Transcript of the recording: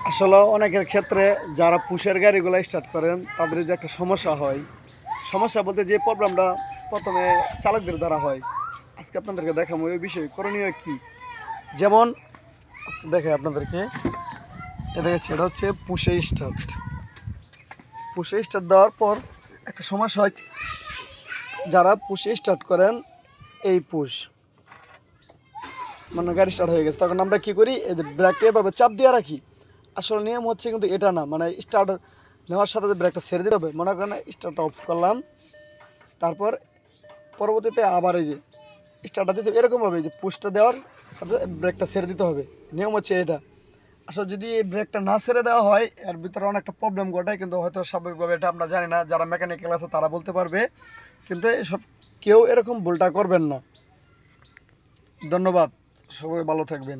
আসলে অনেকের ক্ষেত্রে যারা পুশের গাড়িগুলো স্টার্ট করেন তাদের যে একটা সমস্যা হয়, সমস্যা বলতে যে প্রবলেমটা প্রথমে চালকদের দ্বারা হয়, আজকে আপনাদেরকে দেখাবো ওই বিষয় করণীয় কি। যেমন আজকে দেখে আপনাদেরকে এটা দেখেছি, এটা হচ্ছে পুশে স্টার্ট দেওয়ার পর একটা সমস্যা হয়। যারা পুশে স্টার্ট করেন এই পুশ মানে গাড়ি স্টার্ট হয়ে গেছে, তখন আমরা কী করি, এই ব্রেকটা এভাবে চাপ দিয়ে রাখি। আসলে নিয়ম হচ্ছে কিন্তু এটা না, মানে স্টার্ট নেওয়ার সাথে ব্রেকটা ছেড়ে দিতে হবে। মনে করেন স্টার্টটা অফ করলাম, তারপর পরবর্তীতে আবার এই যে স্টার্টটা দিতে হবে এরকমভাবে, যে পুশটা দেওয়ার সাথে ব্রেকটা ছেড়ে দিতে হবে। নিয়ম হচ্ছে এটা। আসলে যদি এই ব্রেকটা না ছেড়ে দেওয়া হয় এর ভিতরে অনেকটা প্রবলেম ঘটায়, কিন্তু হয়তো স্বাভাবিকভাবে এটা আমরা জানি না, যারা মেকানিক্যাল আছে তারা বলতে পারবে। কিন্তু এসব কেউ এরকম ভুলটা করবেন না। ধন্যবাদ, সবাই ভালো থাকবেন।